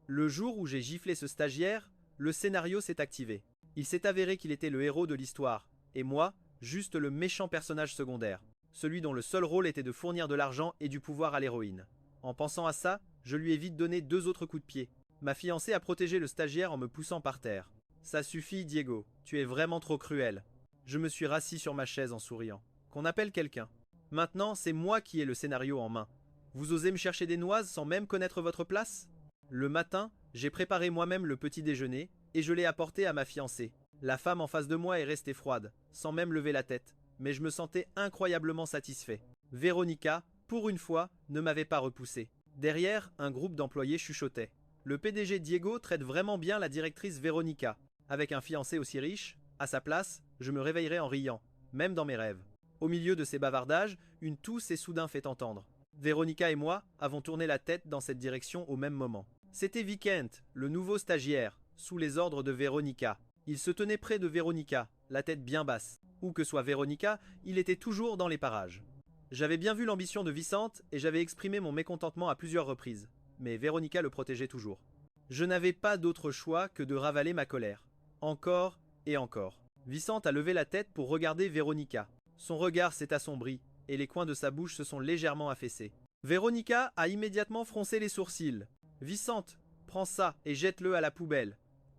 Le jour où j'ai giflé ce stagiaire, le scénario s'est activé. Il s'est avéré qu'il était le héros de l'histoire, et moi, juste le méchant personnage secondaire, celui dont le seul rôle était de fournir de l'argent et du pouvoir à l'héroïne. En pensant à ça, je lui ai vite donné 2 autres coups de pied. Ma fiancée a protégé le stagiaire en me poussant par terre. Ça suffit, Diego, tu es vraiment trop cruel. Je me suis rassis sur ma chaise en souriant. Qu'on appelle quelqu'un. Maintenant, c'est moi qui ai le scénario en main. Vous osez me chercher des noises sans même connaître votre place? Le matin, j'ai préparé moi-même le petit déjeuner et je l'ai apporté à ma fiancée. La femme en face de moi est restée froide, sans même lever la tête, mais je me sentais incroyablement satisfait. Véronica, pour une fois, ne m'avait pas repoussé. Derrière, un groupe d'employés chuchotait. Le PDG Diego traite vraiment bien la directrice Véronica. Avec un fiancé aussi riche, à sa place, je me réveillerais en riant, même dans mes rêves. Au milieu de ces bavardages, une toux s'est soudain fait entendre. Véronica et moi avons tourné la tête dans cette direction au même moment. C'était Vicente, le nouveau stagiaire, sous les ordres de Véronica. Il se tenait près de Véronica, la tête bien basse. Où que soit Véronica, il était toujours dans les parages. J'avais bien vu l'ambition de Vicente et j'avais exprimé mon mécontentement à plusieurs reprises. Mais Véronica le protégeait toujours. Je n'avais pas d'autre choix que de ravaler ma colère. Encore et encore. Vicente a levé la tête pour regarder Véronica. Son regard s'est assombri et les coins de sa bouche se sont légèrement affaissés. Véronica a immédiatement froncé les sourcils. Vicente, prends ça et jette-le à la poubelle,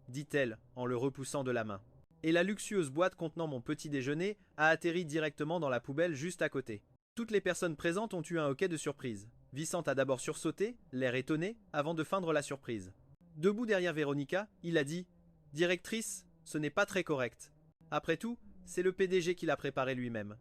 dit-elle en le repoussant de la main. Et la luxueuse boîte contenant mon petit déjeuner a atterri directement dans la poubelle juste à côté. Toutes les personnes présentes ont eu un hoquet de surprise. Vicente a d'abord sursauté, l'air étonné, avant de feindre la surprise. Debout derrière Véronica, il a dit « Directrice, ce n'est pas très correct. Après tout, c'est le PDG qui l'a préparé lui-même.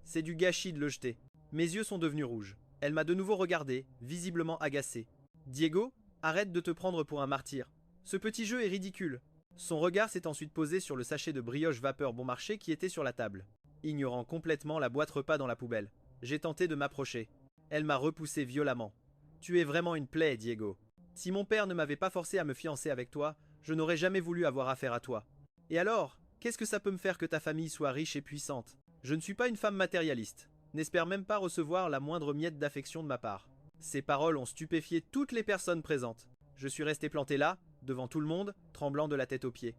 C'est du gâchis de le jeter. » Mes yeux sont devenus rouges. Elle m'a de nouveau regardé, visiblement agacée. « Diego, arrête de te prendre pour un martyr. Ce petit jeu est ridicule. » Son regard s'est ensuite posé sur le sachet de brioche vapeur bon marché qui était sur la table. Ignorant complètement la boîte repas dans la poubelle, j'ai tenté de m'approcher. Elle m'a repoussé violemment. « Tu es vraiment une plaie, Diego. Si mon père ne m'avait pas forcé à me fiancer avec toi, je n'aurais jamais voulu avoir affaire à toi. Et alors, qu'est-ce que ça peut me faire que ta famille soit riche et puissante? Je ne suis pas une femme matérialiste. N'espère même pas recevoir la moindre miette d'affection de ma part. » Ces paroles ont stupéfié toutes les personnes présentes. Je suis resté planté là, devant tout le monde, tremblant de la tête aux pieds.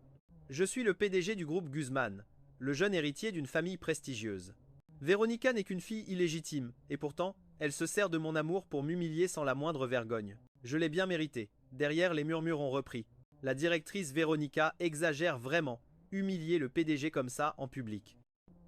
Je suis le PDG du groupe Guzman, le jeune héritier d'une famille prestigieuse. Véronica n'est qu'une fille illégitime, et pourtant, elle se sert de mon amour pour m'humilier sans la moindre vergogne. Je l'ai bien mérité. Derrière, les murmures ont repris. La directrice Véronica exagère vraiment, humilier le PDG comme ça en public.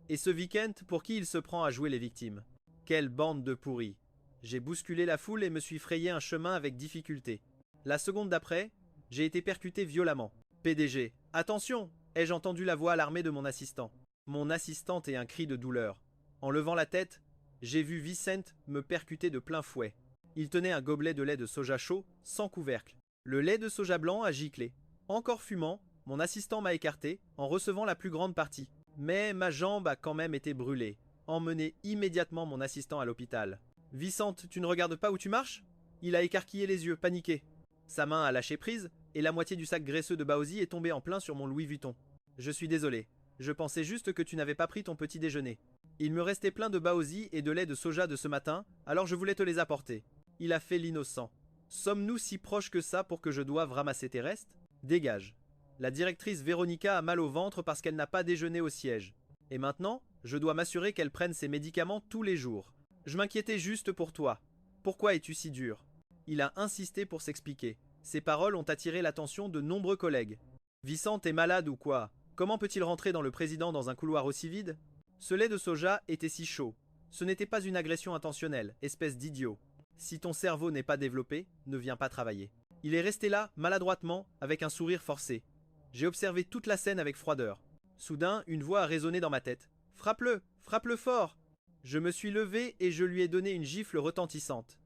Et ce week-end, pour qui il se prend à jouer les victimes? Quelle bande de pourris! J'ai bousculé la foule et me suis frayé un chemin avec difficulté. La seconde d'après, j'ai été percuté violemment. PDG, attention! Ai-je entendu la voix alarmée de mon assistant. Mon assistante et un cri de douleur. En levant la tête, j'ai vu Vicente me percuter de plein fouet. Il tenait un gobelet de lait de soja chaud, sans couvercle. Le lait de soja blanc a giclé. Encore fumant, mon assistant m'a écarté, en recevant la plus grande partie. Mais ma jambe a quand même été brûlée. Emmenez immédiatement mon assistant à l'hôpital. Vicente, tu ne regardes pas où tu marches? Il a écarquillé les yeux, paniqué. Sa main a lâché prise, et la moitié du sac graisseux de Baozi est tombé en plein sur mon Louis Vuitton. Je suis désolé. Je pensais juste que tu n'avais pas pris ton petit déjeuner. Il me restait plein de Baozi et de lait de soja de ce matin, alors je voulais te les apporter. Il a fait l'innocent. Sommes-nous si proches que ça pour que je doive ramasser tes restes? Dégage. La directrice Véronica a mal au ventre parce qu'elle n'a pas déjeuné au siège. Et maintenant, je dois m'assurer qu'elle prenne ses médicaments tous les jours. Je m'inquiétais juste pour toi. Pourquoi es-tu si dur? Il a insisté pour s'expliquer. Ses paroles ont attiré l'attention de nombreux collègues. Vicente est malade ou quoi? Comment peut-il rentrer dans le président dans un couloir aussi vide? Ce lait de soja était si chaud. Ce n'était pas une agression intentionnelle, espèce d'idiot. Si ton cerveau n'est pas développé, ne viens pas travailler. Il est resté là, maladroitement, avec un sourire forcé. J'ai observé toute la scène avec froideur. Soudain, une voix a résonné dans ma tête. « Frappe-le! Frappe-le fort !» Je me suis levé et je lui ai donné une gifle retentissante.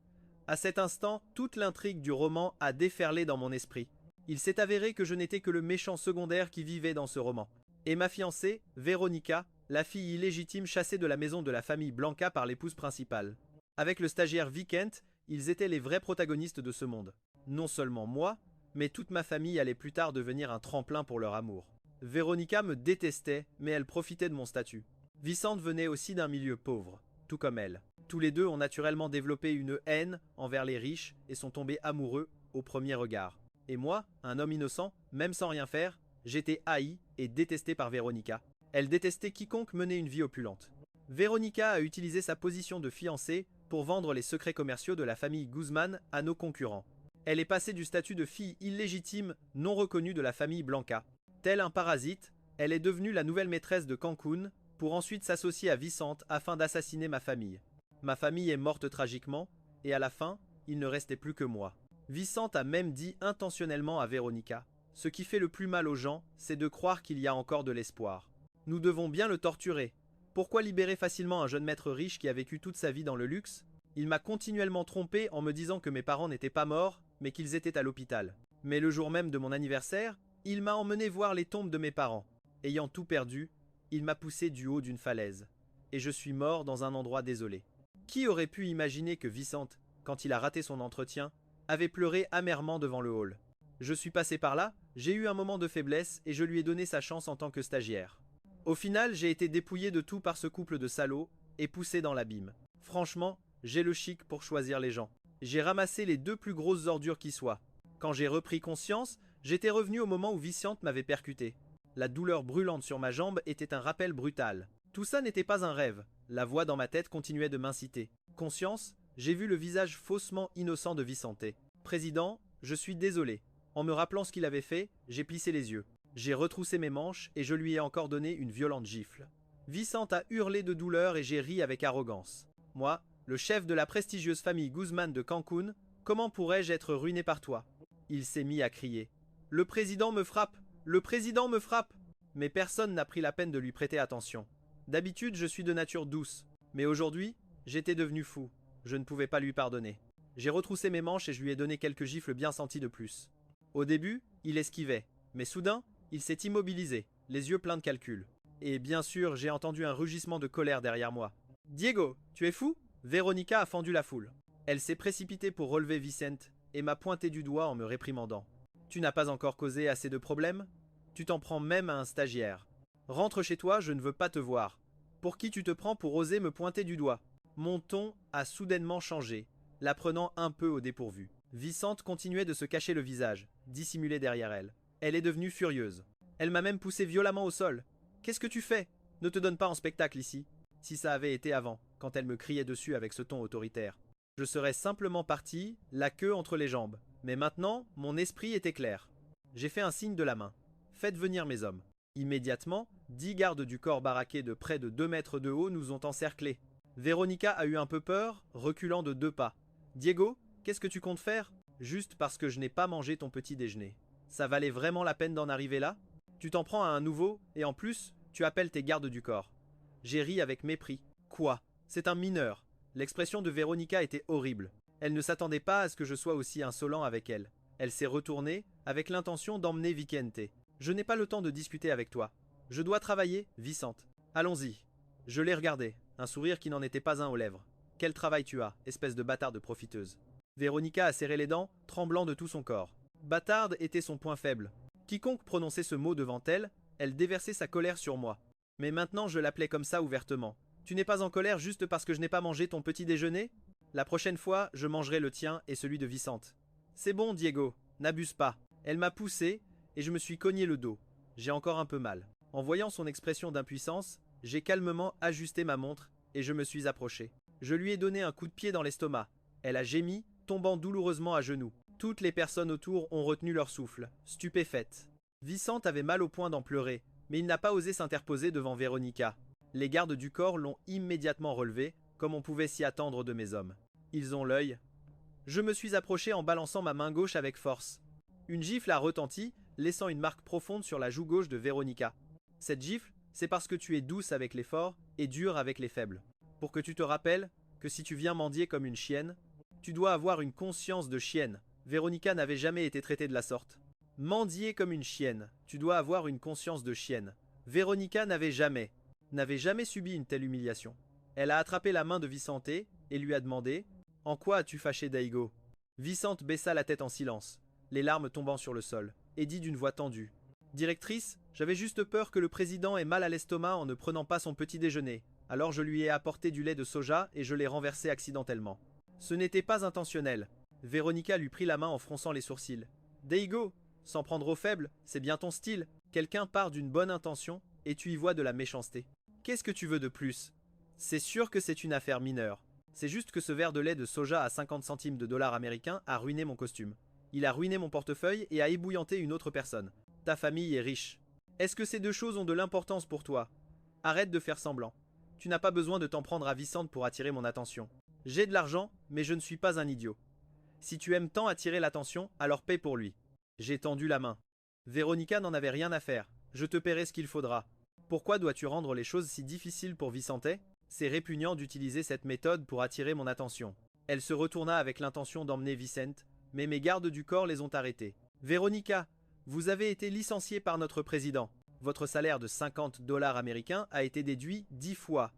À cet instant, toute l'intrigue du roman a déferlé dans mon esprit. Il s'est avéré que je n'étais que le méchant secondaire qui vivait dans ce roman. Et ma fiancée, Véronica, la fille illégitime chassée de la maison de la famille Blanca par l'épouse principale. Avec le stagiaire Vicente, ils étaient les vrais protagonistes de ce monde. Non seulement moi, mais toute ma famille allait plus tard devenir un tremplin pour leur amour. Véronica me détestait, mais elle profitait de mon statut. Vicente venait aussi d'un milieu pauvre, tout comme elle. Tous les deux ont naturellement développé une haine envers les riches et sont tombés amoureux au premier regard. Et moi, un homme innocent, même sans rien faire, j'étais haï et détesté par Véronica. Elle détestait quiconque menait une vie opulente. Véronica a utilisé sa position de fiancée pour vendre les secrets commerciaux de la famille Guzman à nos concurrents. Elle est passée du statut de fille illégitime non reconnue de la famille Blanca. Tel un parasite, elle est devenue la nouvelle maîtresse de Cancun pour ensuite s'associer à Vicente afin d'assassiner ma famille. Ma famille est morte tragiquement et à la fin, il ne restait plus que moi. Vicente a même dit intentionnellement à Véronica: ce qui fait le plus mal aux gens, c'est de croire qu'il y a encore de l'espoir. Nous devons bien le torturer. Pourquoi libérer facilement un jeune maître riche qui a vécu toute sa vie dans le luxe? Il m'a continuellement trompé en me disant que mes parents n'étaient pas morts, mais qu'ils étaient à l'hôpital. Mais le jour même de mon anniversaire, il m'a emmené voir les tombes de mes parents. Ayant tout perdu, il m'a poussé du haut d'une falaise. Et je suis mort dans un endroit désolé. Qui aurait pu imaginer que Vicente, quand il a raté son entretien, avait pleuré amèrement devant le hall? Je suis passé par là, j'ai eu un moment de faiblesse et je lui ai donné sa chance en tant que stagiaire. Au final, j'ai été dépouillé de tout par ce couple de salauds et poussé dans l'abîme. Franchement, j'ai le chic pour choisir les gens. J'ai ramassé les 2 plus grosses ordures qui soient. Quand j'ai repris conscience, j'étais revenu au moment où Vicente m'avait percuté. La douleur brûlante sur ma jambe était un rappel brutal. Tout ça n'était pas un rêve. La voix dans ma tête continuait de m'inciter. Conscience, j'ai vu le visage faussement innocent de Vicente. Président, je suis désolé. En me rappelant ce qu'il avait fait, j'ai plissé les yeux. J'ai retroussé mes manches et je lui ai encore donné une violente gifle. Vicente a hurlé de douleur et j'ai ri avec arrogance. Moi, le chef de la prestigieuse famille Guzman de Cancun, comment pourrais-je être ruiné par toi? Il s'est mis à crier. Le président me frappe! Le président me frappe! Mais personne n'a pris la peine de lui prêter attention. D'habitude, je suis de nature douce. Mais aujourd'hui, j'étais devenu fou. Je ne pouvais pas lui pardonner. J'ai retroussé mes manches et je lui ai donné quelques gifles bien senties de plus. Au début, il esquivait. Mais soudain, il s'est immobilisé, les yeux pleins de calcul. Et bien sûr, j'ai entendu un rugissement de colère derrière moi. Diego, tu es fou? Véronica a fendu la foule. Elle s'est précipitée pour relever Vicente et m'a pointé du doigt en me réprimandant. Tu n'as pas encore causé assez de problèmes? Tu t'en prends même à un stagiaire. Rentre chez toi, je ne veux pas te voir. Pour qui tu te prends pour oser me pointer du doigt? Mon ton a soudainement changé, la prenant un peu au dépourvu. Vicente continuait de se cacher le visage, dissimulé derrière elle. Elle est devenue furieuse. Elle m'a même poussé violemment au sol. Qu'est-ce que tu fais? Ne te donne pas en spectacle ici. Si ça avait été avant, quand elle me criait dessus avec ce ton autoritaire. Je serais simplement parti, la queue entre les jambes. Mais maintenant, mon esprit était clair. J'ai fait un signe de la main. Faites venir mes hommes. Immédiatement, 10 gardes du corps baraqués de près de 2 mètres de haut nous ont encerclés. Véronica a eu un peu peur, reculant de 2 pas. Diego, qu'est-ce que tu comptes faire? Juste parce que je n'ai pas mangé ton petit déjeuner. Ça valait vraiment la peine d'en arriver là? Tu t'en prends à un nouveau, et en plus, tu appelles tes gardes du corps. J'ai ri avec mépris. Quoi? C'est un mineur. L'expression de Véronica était horrible. Elle ne s'attendait pas à ce que je sois aussi insolent avec elle. Elle s'est retournée, avec l'intention d'emmener Vicente. Je n'ai pas le temps de discuter avec toi. Je dois travailler, Vicente. Allons-y. Je l'ai regardé, un sourire qui n'en était pas un aux lèvres. Quel travail tu as, espèce de bâtarde profiteuse. Véronica a serré les dents, tremblant de tout son corps. Bâtarde était son point faible. Quiconque prononçait ce mot devant elle, elle déversait sa colère sur moi. Mais maintenant je l'appelais comme ça ouvertement. Tu n'es pas en colère juste parce que je n'ai pas mangé ton petit déjeuner? La prochaine fois, je mangerai le tien et celui de Vicente. C'est bon, Diego, n'abuse pas. Elle m'a poussé et je me suis cogné le dos. J'ai encore un peu mal. En voyant son expression d'impuissance, j'ai calmement ajusté ma montre et je me suis approché. Je lui ai donné un coup de pied dans l'estomac. Elle a gémi, tombant douloureusement à genoux. Toutes les personnes autour ont retenu leur souffle, stupéfaites. Vicente avait mal au point d'en pleurer, mais il n'a pas osé s'interposer devant Véronica. Les gardes du corps l'ont immédiatement relevé, comme on pouvait s'y attendre de mes hommes. Ils ont l'œil. Je me suis approché en balançant ma main gauche avec force. Une gifle a retenti, laissant une marque profonde sur la joue gauche de Véronica. Cette gifle, c'est parce que tu es douce avec les forts et dure avec les faibles. Pour que tu te rappelles que si tu viens mendier comme une chienne, tu dois avoir une conscience de chienne. Véronica n'avait jamais été traitée de la sorte. Mendier comme une chienne, tu dois avoir une conscience de chienne. Véronica n'avait jamais subi une telle humiliation. Elle a attrapé la main de Vicente et lui a demandé « En quoi as-tu fâché Daigo ?» Vicente baissa la tête en silence, les larmes tombant sur le sol, et dit d'une voix tendue « Directrice, j'avais juste peur que le président ait mal à l'estomac en ne prenant pas son petit déjeuner. Alors je lui ai apporté du lait de soja et je l'ai renversé accidentellement. Ce n'était pas intentionnel. » Véronica lui prit la main en fronçant les sourcils. Daigo, sans prendre au faible, c'est bien ton style. Quelqu'un part d'une bonne intention et tu y vois de la méchanceté. Qu'est-ce que tu veux de plus? C'est sûr que c'est une affaire mineure. C'est juste que ce verre de lait de soja à 50 centimes de dollars américains a ruiné mon costume. Il a ruiné mon portefeuille et a ébouillanté une autre personne. Ta famille est riche. Est-ce que ces deux choses ont de l'importance pour toi? Arrête de faire semblant. Tu n'as pas besoin de t'en prendre à Vicente pour attirer mon attention. J'ai de l'argent, mais je ne suis pas un idiot. Si tu aimes tant attirer l'attention, alors paie pour lui. J'ai tendu la main. Véronica n'en avait rien à faire. Je te paierai ce qu'il faudra. Pourquoi dois-tu rendre les choses si difficiles pour Vicente? C'est répugnant d'utiliser cette méthode pour attirer mon attention. Elle se retourna avec l'intention d'emmener Vicente, mais mes gardes du corps les ont arrêtés. Véronica, vous avez été licenciée par notre président. Votre salaire de 50 dollars américains a été déduit 10 fois.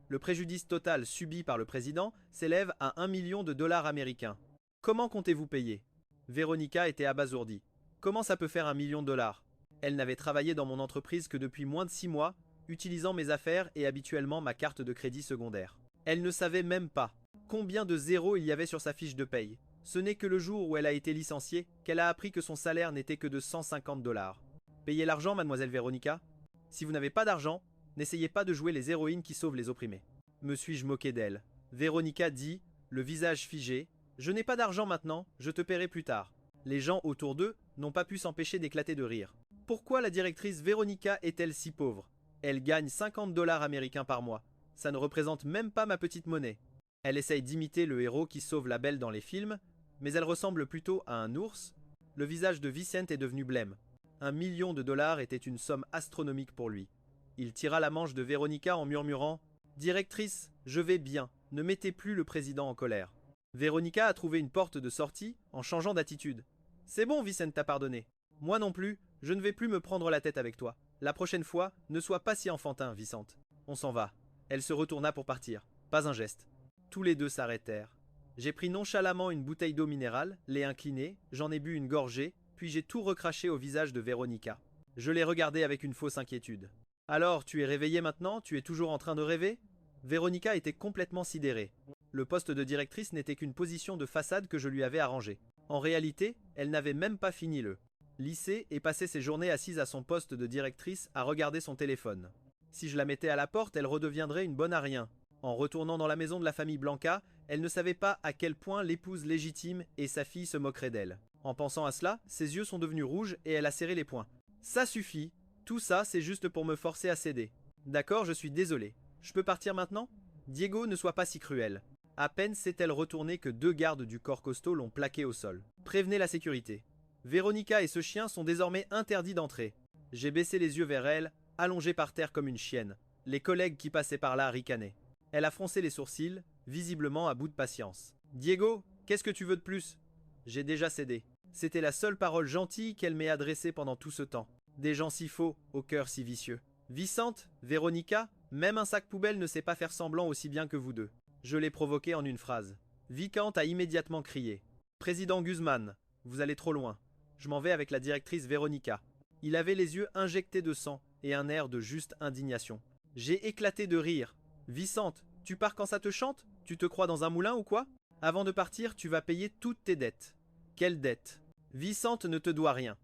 Le préjudice total subi par le président s'élève à 1 million de dollars américains. Comment comptez-vous payer? Véronica était abasourdie. Comment ça peut faire 1 million de dollars? Elle n'avait travaillé dans mon entreprise que depuis moins de 6 mois, utilisant mes affaires et habituellement ma carte de crédit secondaire. Elle ne savait même pas combien de zéros il y avait sur sa fiche de paye. Ce n'est que le jour où elle a été licenciée qu'elle a appris que son salaire n'était que de 150 dollars. Payez l'argent, mademoiselle Véronica. Si vous n'avez pas d'argent, n'essayez pas de jouer les héroïnes qui sauvent les opprimés. Me suis-je moqué d'elle? Véronica dit, le visage figé, je n'ai pas d'argent maintenant, je te paierai plus tard. Les gens autour d'eux n'ont pas pu s'empêcher d'éclater de rire. Pourquoi la directrice Véronica est-elle si pauvre? Elle gagne 50 dollars américains par mois. Ça ne représente même pas ma petite monnaie. Elle essaye d'imiter le héros qui sauve la belle dans les films, mais elle ressemble plutôt à un ours. Le visage de Vicente est devenu blême. 1 million de dollars était une somme astronomique pour lui. Il tira la manche de Véronica en murmurant « Directrice, je vais bien, ne mettez plus le président en colère. » Véronica a trouvé une porte de sortie en changeant d'attitude. « C'est bon, Vicente t'a pardonné. Moi non plus, je ne vais plus me prendre la tête avec toi. La prochaine fois, ne sois pas si enfantin, Vicente. On s'en va. » Elle se retourna pour partir. Pas un geste. Tous les deux s'arrêtèrent. J'ai pris nonchalamment une bouteille d'eau minérale, l'ai inclinée, j'en ai bu une gorgée, puis j'ai tout recraché au visage de Véronica. Je l'ai regardée avec une fausse inquiétude. « Alors, tu es réveillée maintenant? Tu es toujours en train de rêver ?» Véronica était complètement sidérée. Le poste de directrice n'était qu'une position de façade que je lui avais arrangée. En réalité, elle n'avait même pas fini le lycée et passait ses journées assise à son poste de directrice à regarder son téléphone. Si je la mettais à la porte, elle redeviendrait une bonne à rien. En retournant dans la maison de la famille Blanca, elle ne savait pas à quel point l'épouse légitime et sa fille se moqueraient d'elle. En pensant à cela, ses yeux sont devenus rouges et elle a serré les poings. Ça suffit, tout ça c'est juste pour me forcer à céder. D'accord, je suis désolé. Je peux partir maintenant? Diego, ne sois pas si cruel. À peine s'est-elle retournée que 2 gardes du corps costaud l'ont plaquée au sol. Prévenez la sécurité. Véronica et ce chien sont désormais interdits d'entrer. J'ai baissé les yeux vers elle, allongée par terre comme une chienne. Les collègues qui passaient par là ricanaient. Elle a froncé les sourcils, visiblement à bout de patience. Diego, qu'est-ce que tu veux de plus? J'ai déjà cédé. C'était la seule parole gentille qu'elle m'ait adressée pendant tout ce temps. Des gens si faux, au cœur si vicieux. Vicente, Véronica, même un sac poubelle ne sait pas faire semblant aussi bien que vous deux. Je l'ai provoqué en une phrase. Vicente a immédiatement crié. Président Guzman, vous allez trop loin. Je m'en vais avec la directrice Véronica. Il avait les yeux injectés de sang et un air de juste indignation. J'ai éclaté de rire. Vicente, tu pars quand ça te chante? Tu te crois dans un moulin ou quoi? Avant de partir, tu vas payer toutes tes dettes. Quelles dettes? Vicente ne te doit rien.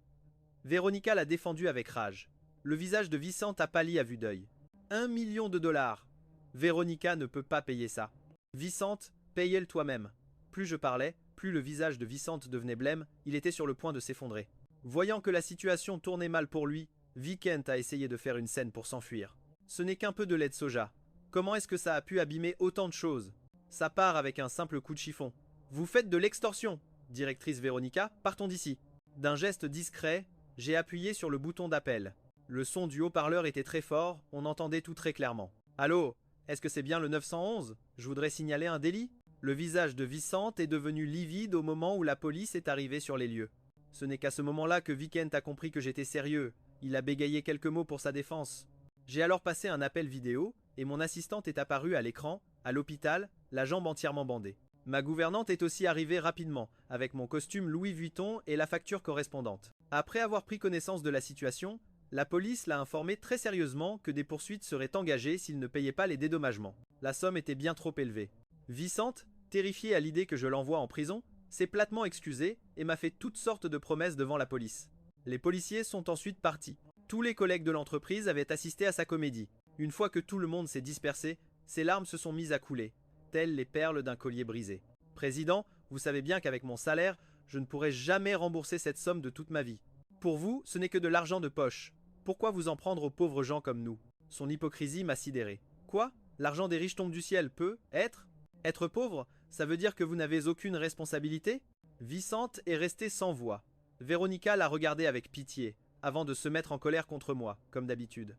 Véronica l'a défendu avec rage. Le visage de Vicente a pâli à vue d'œil. 1 million de dollars. Véronica ne peut pas payer ça. Vicente, paye-le toi-même. Plus je parlais, plus le visage de Vicente devenait blême, il était sur le point de s'effondrer. Voyant que la situation tournait mal pour lui, Vicente a essayé de faire une scène pour s'enfuir. Ce n'est qu'un peu de lait de soja. Comment est-ce que ça a pu abîmer autant de choses? Ça part avec un simple coup de chiffon. Vous faites de l'extorsion, directrice Véronica, partons d'ici. D'un geste discret, j'ai appuyé sur le bouton d'appel. Le son du haut-parleur était très fort, on entendait tout très clairement. Allô, est-ce que c'est bien le 911? Je voudrais signaler un délit. Le visage de Vicente est devenu livide au moment où la police est arrivée sur les lieux. Ce n'est qu'à ce moment-là que Vicente a compris que j'étais sérieux. Il a bégayé quelques mots pour sa défense. J'ai alors passé un appel vidéo et mon assistante est apparue à l'écran, à l'hôpital, la jambe entièrement bandée. Ma gouvernante est aussi arrivée rapidement, avec mon costume Louis Vuitton et la facture correspondante. Après avoir pris connaissance de la situation, la police l'a informé très sérieusement que des poursuites seraient engagées s'il ne payait pas les dédommagements. La somme était bien trop élevée. Vicente, terrifiée à l'idée que je l'envoie en prison, s'est platement excusé et m'a fait toutes sortes de promesses devant la police. Les policiers sont ensuite partis. Tous les collègues de l'entreprise avaient assisté à sa comédie. Une fois que tout le monde s'est dispersé, ses larmes se sont mises à couler, telles les perles d'un collier brisé. Président, vous savez bien qu'avec mon salaire, je ne pourrai jamais rembourser cette somme de toute ma vie. Pour vous, ce n'est que de l'argent de poche. Pourquoi vous en prendre aux pauvres gens comme nous? Son hypocrisie m'a sidéré. Quoi? L'argent des riches tombe du ciel peut être? Être pauvre, ça veut dire que vous n'avez aucune responsabilité? Vicente est restée sans voix. Véronica l'a regardée avec pitié, avant de se mettre en colère contre moi, comme d'habitude.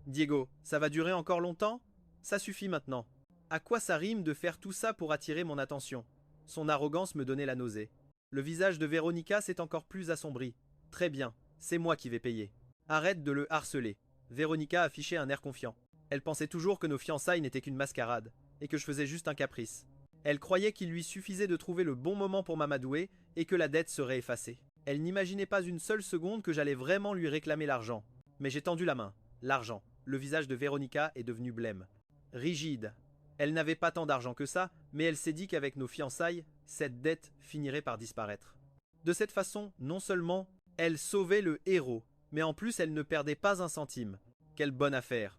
Diego, ça va durer encore longtemps? Ça suffit maintenant. À quoi ça rime de faire tout ça pour attirer mon attention? Son arrogance me donnait la nausée. Le visage de Véronica s'est encore plus assombri. Très bien, c'est moi qui vais payer. Arrête de le harceler. Véronica affichait un air confiant. Elle pensait toujours que nos fiançailles n'étaient qu'une mascarade, et que je faisais juste un caprice. Elle croyait qu'il lui suffisait de trouver le bon moment pour m'amadouer, et que la dette serait effacée. Elle n'imaginait pas une seule seconde que j'allais vraiment lui réclamer l'argent. Mais j'ai tendu la main. L'argent. Le visage de Véronica est devenu blême. Rigide. Elle n'avait pas tant d'argent que ça, mais elle s'est dit qu'avec nos fiançailles, cette dette finirait par disparaître. De cette façon, non seulement elle sauvait le héros, mais en plus elle ne perdait pas un centime. Quelle bonne affaire.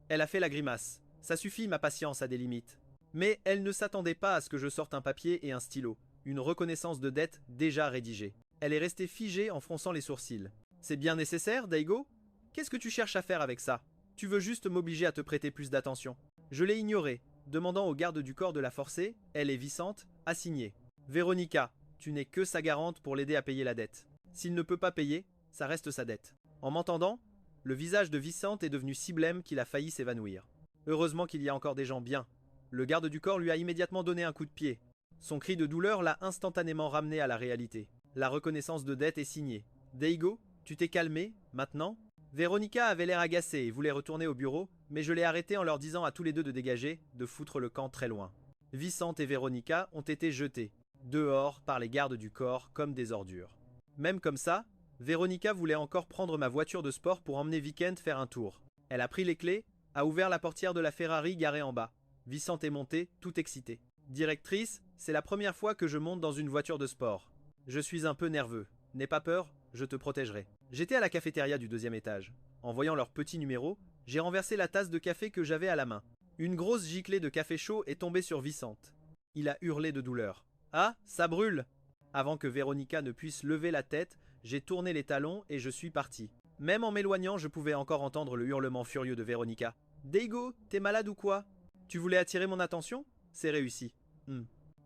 Elle a fait la grimace. Ça suffit, ma patience a des limites. Mais elle ne s'attendait pas à ce que je sorte un papier et un stylo, une reconnaissance de dette déjà rédigée. Elle est restée figée en fronçant les sourcils. C'est bien nécessaire, Daigo? Qu'est-ce que tu cherches à faire avec ça? Tu veux juste m'obliger à te prêter plus d'attention. Je l'ai ignoré, demandant au garde du corps de la forcer, elle et Vicente, à signer. Véronica, tu n'es que sa garante pour l'aider à payer la dette. S'il ne peut pas payer, ça reste sa dette. En m'entendant, le visage de Vicente est devenu si blême qu'il a failli s'évanouir. Heureusement qu'il y a encore des gens bien. Le garde du corps lui a immédiatement donné un coup de pied. Son cri de douleur l'a instantanément ramené à la réalité. La reconnaissance de dette est signée. Daigo, tu t'es calmé, maintenant? Véronica avait l'air agacée et voulait retourner au bureau, mais je l'ai arrêtée en leur disant à tous les deux de dégager, de foutre le camp très loin. Vicente et Véronica ont été jetés, dehors par les gardes du corps comme des ordures. Même comme ça, Véronica voulait encore prendre ma voiture de sport pour emmener Weekend faire un tour. Elle a pris les clés, a ouvert la portière de la Ferrari garée en bas. Vicente est montée, tout excitée. Directrice, c'est la première fois que je monte dans une voiture de sport. Je suis un peu nerveux. N'aie pas peur, je te protégerai. J'étais à la cafétéria du 2e étage. En voyant leur petit numéro, j'ai renversé la tasse de café que j'avais à la main. Une grosse giclée de café chaud est tombée sur Vicente. Il a hurlé de douleur. Ah, ça brûle! Avant que Véronica ne puisse lever la tête, j'ai tourné les talons et je suis parti. Même en m'éloignant, je pouvais encore entendre le hurlement furieux de Véronica. Daigo, t'es malade ou quoi? Tu voulais attirer mon attention? C'est réussi.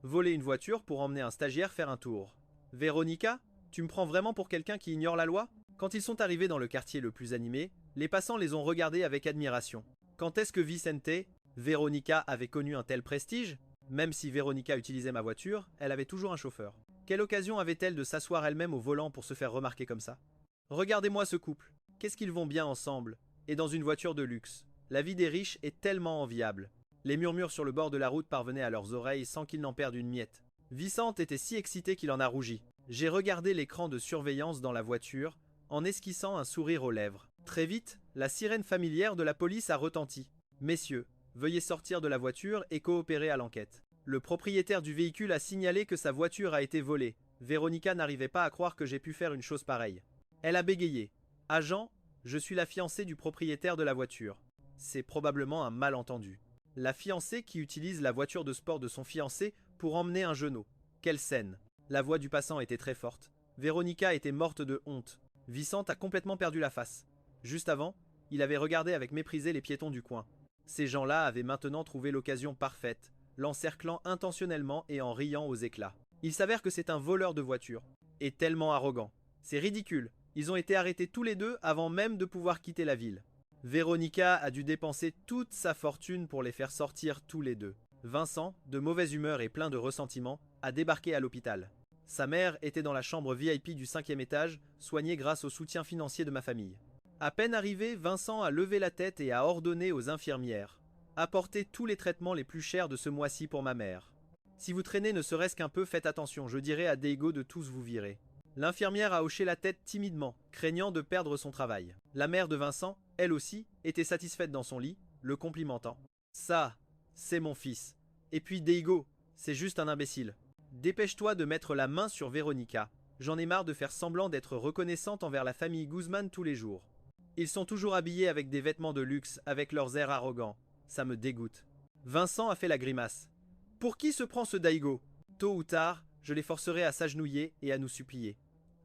Voler une voiture pour emmener un stagiaire faire un tour. Véronica, tu me prends vraiment pour quelqu'un qui ignore la loi? Quand ils sont arrivés dans le quartier le plus animé, les passants les ont regardés avec admiration. Quand est-ce que Vicente, Véronica avait connu un tel prestige? Même si Véronica utilisait ma voiture, elle avait toujours un chauffeur. Quelle occasion avait-elle de s'asseoir elle-même au volant pour se faire remarquer comme ça? Regardez-moi ce couple. Qu'est-ce qu'ils vont bien ensemble? Et dans une voiture de luxe. La vie des riches est tellement enviable. Les murmures sur le bord de la route parvenaient à leurs oreilles sans qu'ils n'en perdent une miette. Vicente était si excitée qu'il en a rougi. J'ai regardé l'écran de surveillance dans la voiture, en esquissant un sourire aux lèvres. Très vite, la sirène familière de la police a retenti. Messieurs, veuillez sortir de la voiture et coopérer à l'enquête. Le propriétaire du véhicule a signalé que sa voiture a été volée. Véronica n'arrivait pas à croire que j'ai pu faire une chose pareille. Elle a bégayé. Agent, je suis la fiancée du propriétaire de la voiture. C'est probablement un malentendu. La fiancée qui utilise la voiture de sport de son fiancé pour emmener un genou. Quelle scène! La voix du passant était très forte. Véronica était morte de honte. Vicente a complètement perdu la face. Juste avant, il avait regardé avec méprisé les piétons du coin. Ces gens-là avaient maintenant trouvé l'occasion parfaite, l'encerclant intentionnellement et en riant aux éclats. Il s'avère que c'est un voleur de voiture. Et tellement arrogant. C'est ridicule. Ils ont été arrêtés tous les deux avant même de pouvoir quitter la ville. Véronica a dû dépenser toute sa fortune pour les faire sortir tous les deux. Vincent, de mauvaise humeur et plein de ressentiment, a débarqué à l'hôpital. Sa mère était dans la chambre VIP du 5e étage, soignée grâce au soutien financier de ma famille. À peine arrivé, Vincent a levé la tête et a ordonné aux infirmières: apportez tous les traitements les plus chers de ce mois-ci pour ma mère. Si vous traînez ne serait-ce qu'un peu, faites attention, je dirai à Daigo de tous vous virer. L'infirmière a hoché la tête timidement, craignant de perdre son travail. La mère de Vincent, elle aussi, était satisfaite dans son lit, le complimentant. Ça, c'est mon fils. Et puis Daigo, c'est juste un imbécile. Dépêche-toi de mettre la main sur Véronica. J'en ai marre de faire semblant d'être reconnaissante envers la famille Guzman tous les jours. Ils sont toujours habillés avec des vêtements de luxe, avec leurs airs arrogants. Ça me dégoûte. Vincent a fait la grimace. Pour qui se prend ce Daigo? Tôt ou tard, je les forcerai à s'agenouiller et à nous supplier.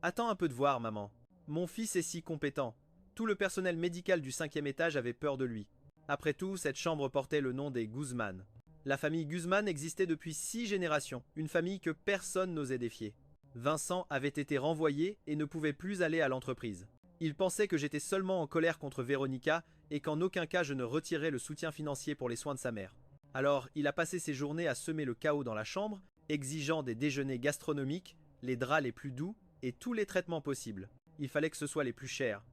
Attends un peu de voir, maman. Mon fils est si compétent. Tout le personnel médical du 5e étage avait peur de lui. Après tout, cette chambre portait le nom des Guzman. La famille Guzman existait depuis 6 générations, une famille que personne n'osait défier. Vincent avait été renvoyé et ne pouvait plus aller à l'entreprise. Il pensait que j'étais seulement en colère contre Véronica et qu'en aucun cas je ne retirerais le soutien financier pour les soins de sa mère. Alors, il a passé ses journées à semer le chaos dans la chambre, exigeant des déjeuners gastronomiques, les draps les plus doux et tous les traitements possibles. Il fallait que ce soit les plus chers.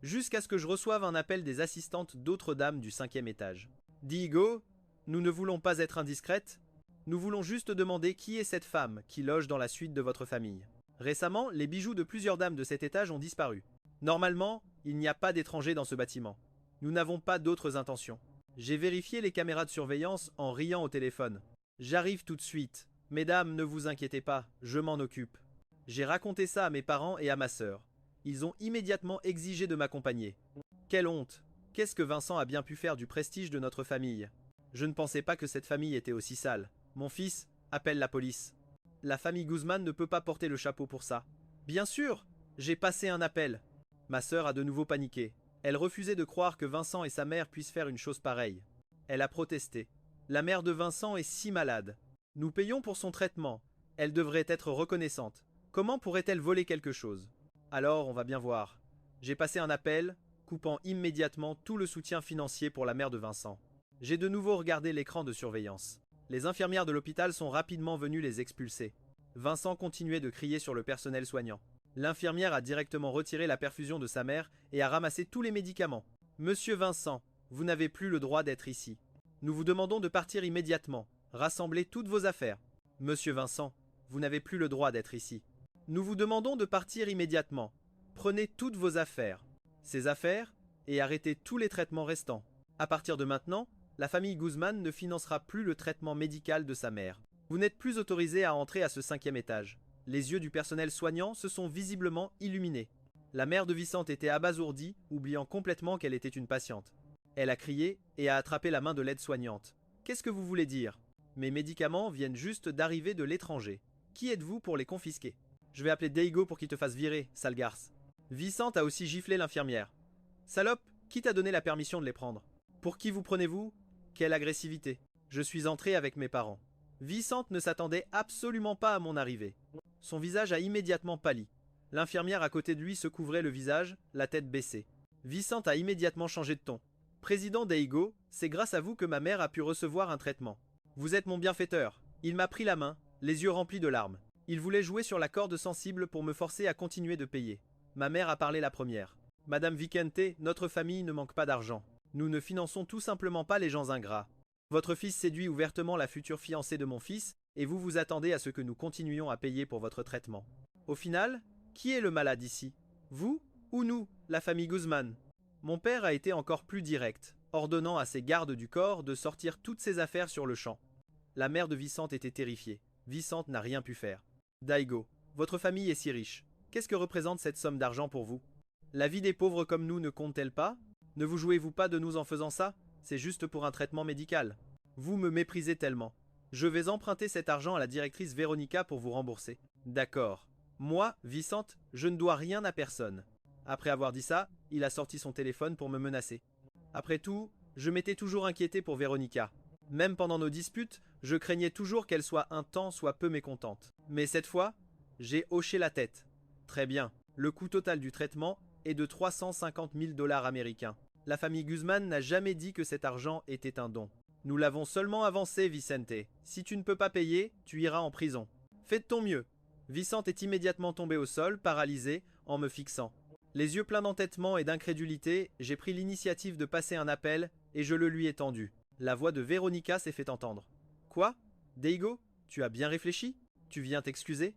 Jusqu'à ce que je reçoive un appel des assistantes d'autres dames du 5e étage. Diego, nous ne voulons pas être indiscrètes. Nous voulons juste demander qui est cette femme qui loge dans la suite de votre famille. Récemment, les bijoux de plusieurs dames de cet étage ont disparu. Normalement, il n'y a pas d'étrangers dans ce bâtiment. Nous n'avons pas d'autres intentions. J'ai vérifié les caméras de surveillance en riant au téléphone. J'arrive tout de suite. Mesdames, ne vous inquiétez pas, je m'en occupe. J'ai raconté ça à mes parents et à ma sœur. Ils ont immédiatement exigé de m'accompagner. Quelle honte! Qu'est-ce que Vincent a bien pu faire du prestige de notre famille? Je ne pensais pas que cette famille était aussi sale. Mon fils, appelle la police. La famille Guzman ne peut pas porter le chapeau pour ça. Bien sûr! J'ai passé un appel. Ma sœur a de nouveau paniqué. Elle refusait de croire que Vincent et sa mère puissent faire une chose pareille. Elle a protesté. La mère de Vincent est si malade. Nous payons pour son traitement. Elle devrait être reconnaissante. Comment pourrait-elle voler quelque chose? Alors, on va bien voir. J'ai passé un appel, coupant immédiatement tout le soutien financier pour la mère de Vincent. J'ai de nouveau regardé l'écran de surveillance. Les infirmières de l'hôpital sont rapidement venues les expulser. Vincent continuait de crier sur le personnel soignant. L'infirmière a directement retiré la perfusion de sa mère et a ramassé tous les médicaments. Monsieur Vincent, vous n'avez plus le droit d'être ici. Nous vous demandons de partir immédiatement. Rassemblez toutes vos affaires. Monsieur Vincent, vous n'avez plus le droit d'être ici. Nous vous demandons de partir immédiatement. Prenez toutes vos affaires. Ces affaires, et arrêtez tous les traitements restants. À partir de maintenant, la famille Guzman ne financera plus le traitement médical de sa mère. Vous n'êtes plus autorisé à entrer à ce 5e étage. Les yeux du personnel soignant se sont visiblement illuminés. La mère de Vicente était abasourdie, oubliant complètement qu'elle était une patiente. Elle a crié et a attrapé la main de l'aide-soignante. Qu'est-ce que vous voulez dire? Mes médicaments viennent juste d'arriver de l'étranger. Qui êtes-vous pour les confisquer? Je vais appeler Daigo pour qu'il te fasse virer, sale garce. Vicente a aussi giflé l'infirmière. Salope, qui t'a donné la permission de les prendre? Pour qui vous prenez-vous? Quelle agressivité. Je suis entré avec mes parents. Vicente ne s'attendait absolument pas à mon arrivée. Son visage a immédiatement pâli. L'infirmière à côté de lui se couvrait le visage, la tête baissée. Vicente a immédiatement changé de ton. Président Daigo, c'est grâce à vous que ma mère a pu recevoir un traitement. Vous êtes mon bienfaiteur. Il m'a pris la main, les yeux remplis de larmes. Il voulait jouer sur la corde sensible pour me forcer à continuer de payer. Ma mère a parlé la première. Madame Vicente, notre famille ne manque pas d'argent. Nous ne finançons tout simplement pas les gens ingrats. Votre fils séduit ouvertement la future fiancée de mon fils, et vous vous attendez à ce que nous continuions à payer pour votre traitement. Au final, qui est le malade ici? Vous ou nous, la famille Guzman? Mon père a été encore plus direct, ordonnant à ses gardes du corps de sortir toutes ses affaires sur le champ. La mère de Vicente était terrifiée. Vicente n'a rien pu faire. Daigo, votre famille est si riche. Qu'est-ce que représente cette somme d'argent pour vous? La vie des pauvres comme nous ne compte-t-elle pas? Ne vous jouez-vous pas de nous en faisant ça? C'est juste pour un traitement médical. Vous me méprisez tellement. Je vais emprunter cet argent à la directrice Véronica pour vous rembourser. D'accord. Moi, Vicente, je ne dois rien à personne. Après avoir dit ça, il a sorti son téléphone pour me menacer. Après tout, je m'étais toujours inquiété pour Véronica. Même pendant nos disputes, je craignais toujours qu'elle soit un tant soit peu mécontente. Mais cette fois, j'ai hoché la tête. Très bien. Le coût total du traitement est de 350 000 $ américains. La famille Guzman n'a jamais dit que cet argent était un don. Nous l'avons seulement avancé, Vicente. Si tu ne peux pas payer, tu iras en prison. Fais de ton mieux. Vicente est immédiatement tombée au sol, paralysée, en me fixant. Les yeux pleins d'entêtement et d'incrédulité, j'ai pris l'initiative de passer un appel et je le lui ai tendu. La voix de Véronica s'est fait entendre. Quoi? Daigo, tu as bien réfléchi? Tu viens t'excuser?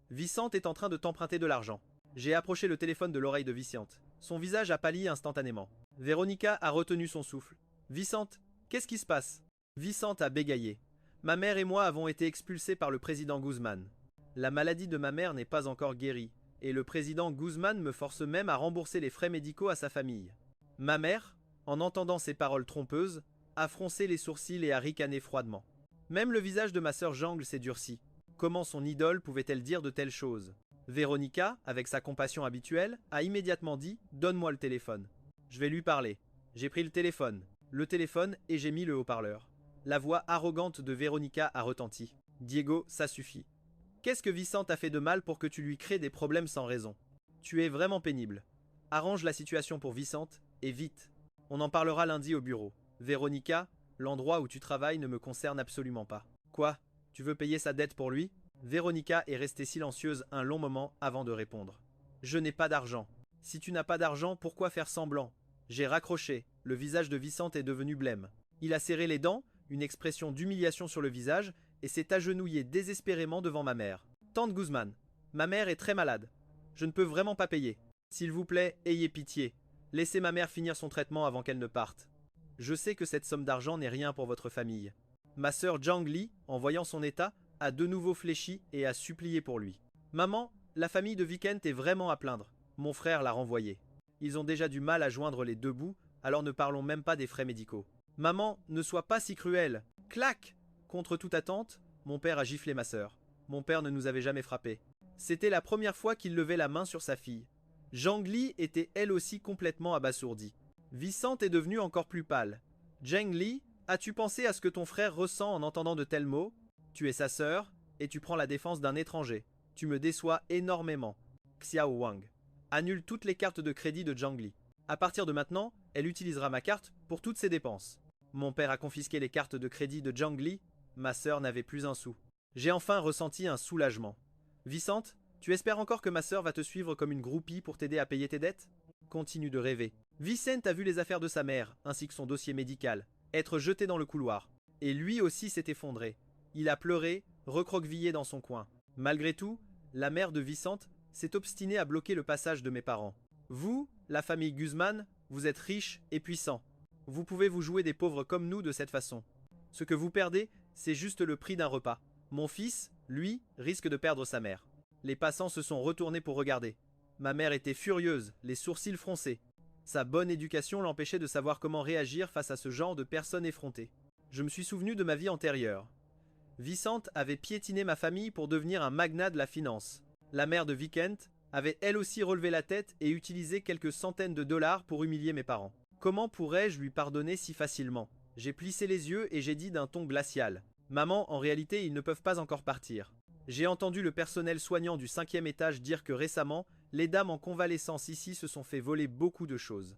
Vicente est en train de t'emprunter de l'argent. J'ai approché le téléphone de l'oreille de Vicente. Son visage a pâli instantanément. Véronica a retenu son souffle. Vicente, qu'est-ce qui se passe? Vicente a bégayé. Ma mère et moi avons été expulsés par le président Guzman. La maladie de ma mère n'est pas encore guérie, et le président Guzman me force même à rembourser les frais médicaux à sa famille. Ma mère, en entendant ces paroles trompeuses, a froncé les sourcils et a ricané froidement. Même le visage de ma sœur Jangle s'est durci. Comment son idole pouvait-elle dire de telles choses? Véronica, avec sa compassion habituelle, a immédiatement dit « Donne-moi le téléphone. Je vais lui parler. » J'ai pris le téléphone, et j'ai mis le haut-parleur. La voix arrogante de Véronica a retenti. « Diego, ça suffit. Qu'est-ce que Vicente a fait de mal pour que tu lui crées des problèmes sans raison? Tu es vraiment pénible. Arrange la situation pour Vicente, et vite. On en parlera lundi au bureau. Véronica, l'endroit où tu travailles ne me concerne absolument pas. » Quoi? Tu veux payer sa dette pour lui? Véronica est restée silencieuse un long moment avant de répondre. Je n'ai pas d'argent. Si tu n'as pas d'argent, pourquoi faire semblant? J'ai raccroché. Le visage de Vicente est devenu blême. Il a serré les dents, une expression d'humiliation sur le visage, et s'est agenouillé désespérément devant ma mère. Tante Guzman, ma mère est très malade. Je ne peux vraiment pas payer. S'il vous plaît, ayez pitié. Laissez ma mère finir son traitement avant qu'elle ne parte. Je sais que cette somme d'argent n'est rien pour votre famille. Ma sœur Zhang Li, en voyant son état, a de nouveau fléchi et a supplié pour lui. Maman, la famille de Vikent est vraiment à plaindre. Mon frère l'a renvoyé. Ils ont déjà du mal à joindre les deux bouts, alors ne parlons même pas des frais médicaux. Maman, ne sois pas si cruelle. Clac! Contre toute attente, mon père a giflé ma sœur. Mon père ne nous avait jamais frappés. C'était la première fois qu'il levait la main sur sa fille. Zhang Li était elle aussi complètement abasourdie. Vicente est devenue encore plus pâle. Zhang Li, as-tu pensé à ce que ton frère ressent en entendant de tels mots? Tu es sa sœur, et tu prends la défense d'un étranger. Tu me déçois énormément. Xiao Wang. Annule toutes les cartes de crédit de Zhang Li. À partir de maintenant, elle utilisera ma carte pour toutes ses dépenses. Mon père a confisqué les cartes de crédit de Zhang Li. Ma sœur n'avait plus un sou. J'ai enfin ressenti un soulagement. Vicente, tu espères encore que ma sœur va te suivre comme une groupie pour t'aider à payer tes dettes? Continue de rêver. Vicente a vu les affaires de sa mère, ainsi que son dossier médical, être jeté dans le couloir. Et lui aussi s'est effondré. Il a pleuré, recroquevillé dans son coin. Malgré tout, la mère de Vicente s'est obstinée à bloquer le passage de mes parents. Vous, la famille Guzman, vous êtes riches et puissants. Vous pouvez vous jouer des pauvres comme nous de cette façon. Ce que vous perdez, c'est juste le prix d'un repas. Mon fils, lui, risque de perdre sa mère. Les passants se sont retournés pour regarder. Ma mère était furieuse, les sourcils froncés. Sa bonne éducation l'empêchait de savoir comment réagir face à ce genre de personnes effrontées. Je me suis souvenu de ma vie antérieure. Vicente avait piétiné ma famille pour devenir un magnat de la finance. La mère de Vikent avait elle aussi relevé la tête et utilisé quelques centaines de dollars pour humilier mes parents. Comment pourrais-je lui pardonner si facilement? J'ai plissé les yeux et j'ai dit d'un ton glacial. Maman, en réalité, ils ne peuvent pas encore partir. J'ai entendu le personnel soignant du 5e étage dire que récemment, les dames en convalescence ici se sont fait voler beaucoup de choses.